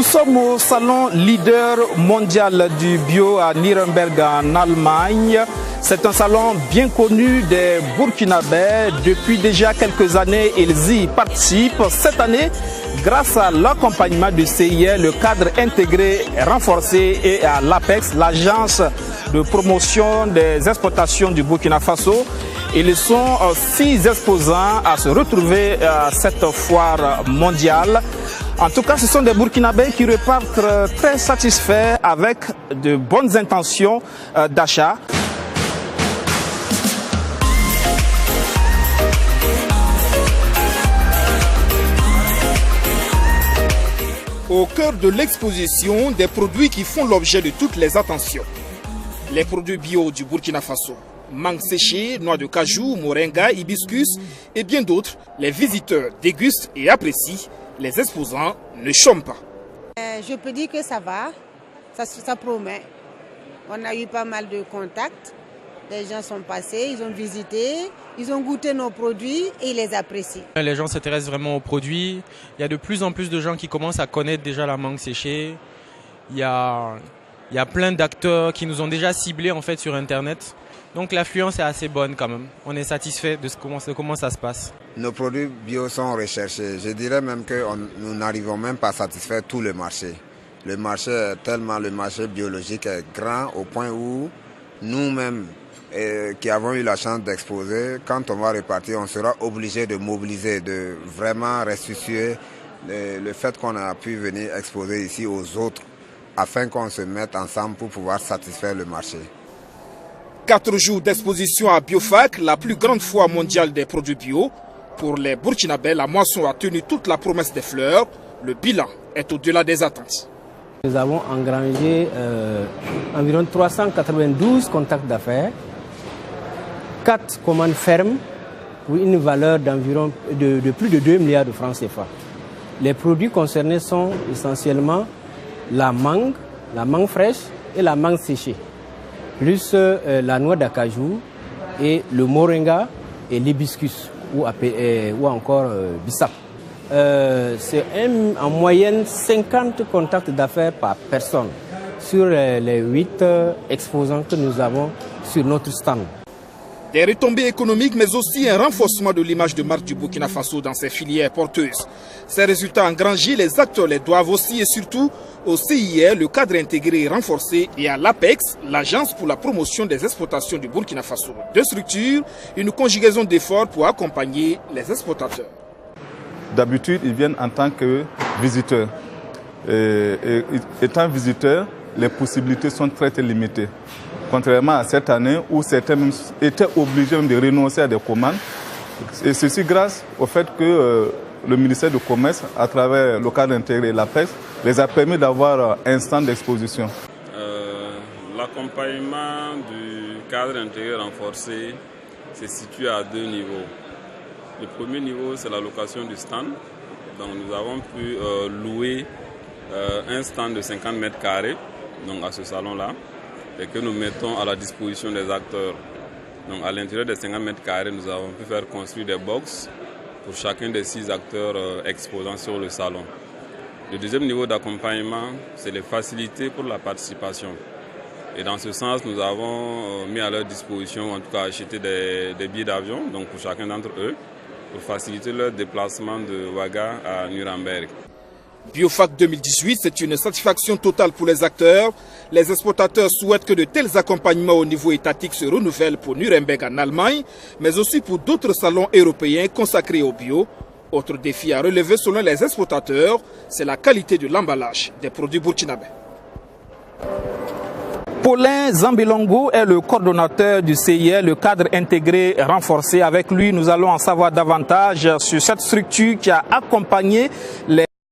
Nous sommes au salon leader mondial du bio à Nuremberg en Allemagne. C'est un salon bien connu des Burkinabés. Depuis déjà quelques années, ils y participent. Cette année, grâce à l'accompagnement du CIE, le cadre intégré renforcé et à l'APEX, l'agence de promotion des exportations du Burkina Faso, ils sont 6 exposants à se retrouver à cette foire mondiale. En tout cas, ce sont des Burkinabés qui repartent très satisfaits avec de bonnes intentions d'achat. Au cœur de l'exposition, des produits qui font l'objet de toutes les attentions. Les produits bio du Burkina Faso, mangue séchée, noix de cajou, moringa, hibiscus et bien d'autres. Les visiteurs dégustent et apprécient. Les exposants ne chôment pas. Je peux dire que ça va, ça promet. On a eu pas mal de contacts. Les gens sont passés, ils ont visité, ils ont goûté nos produits et ils les apprécient. Les gens s'intéressent vraiment aux produits. Il y a de plus en plus de gens qui commencent à connaître déjà la mangue séchée. Il y a plein d'acteurs qui nous ont déjà ciblés en fait sur Internet. Donc l'affluence est assez bonne quand même. On est satisfait de comment ça se passe. Nos produits bio sont recherchés. Je dirais même que nous n'arrivons même pas à satisfaire tout le marché. Le marché biologique est grand au point où nous-mêmes qui avons eu la chance d'exposer, quand on va repartir, on sera obligé de mobiliser, de vraiment restituer le fait qu'on a pu venir exposer ici aux autres afin qu'on se mette ensemble pour pouvoir satisfaire le marché. 4 jours d'exposition à Biofac, la plus grande foire mondiale des produits bio. Pour les Burkinabés, la moisson a tenu toute la promesse des fleurs. Le bilan est au-delà des attentes. Nous avons engrangé environ 392 contacts d'affaires, 4 commandes fermes pour une valeur d'environ de plus de 2 milliards de francs CFA. Les produits concernés sont essentiellement la mangue fraîche et la mangue séchée, plus la noix d'acajou et le moringa et l'hibiscus ou encore bissap. C'est en moyenne 50 contacts d'affaires par personne sur les 8 exposants que nous avons sur notre stand. Des retombées économiques, mais aussi un renforcement de l'image de marque du Burkina Faso dans ses filières porteuses. Ces résultats engrangés, les acteurs les doivent aussi et surtout au CIE, le cadre intégré et renforcé, et à l'APEX, l'agence pour la promotion des exportations du Burkina Faso. 2 structures, une conjugaison d'efforts pour accompagner les exportateurs. D'habitude, ils viennent en tant que visiteurs. Et étant visiteurs, les possibilités sont très limitées. Contrairement à cette année où certains étaient obligés de renoncer à des commandes. Et ceci grâce au fait que le ministère du Commerce, à travers le cadre intégré et l'APEX, les a permis d'avoir un stand d'exposition. L'accompagnement du cadre intégré renforcé se situe à 2 niveaux. Le premier niveau, c'est la location du stand. Donc nous avons pu louer un stand de 50 mètres carrés donc à ce salon-là, et que nous mettons à la disposition des acteurs. Donc à l'intérieur des 50 mètres carrés, nous avons pu faire construire des box pour chacun des 6 acteurs exposants sur le salon. Le deuxième niveau d'accompagnement, c'est les facilités pour la participation. Et dans ce sens, nous avons mis à leur disposition, en tout cas acheté des billets d'avion, donc pour chacun d'entre eux, pour faciliter leur déplacement de Ouaga à Nuremberg. Biofac 2018, c'est une satisfaction totale pour les acteurs. Les exportateurs souhaitent que de tels accompagnements au niveau étatique se renouvellent pour Nuremberg en Allemagne, mais aussi pour d'autres salons européens consacrés au bio. Autre défi à relever selon les exportateurs, c'est la qualité de l'emballage des produits burkinabés. Paulin Zambilongo est le coordonnateur du CIE, le cadre intégré renforcé. Avec lui, nous allons en savoir davantage sur cette structure qui a accompagné les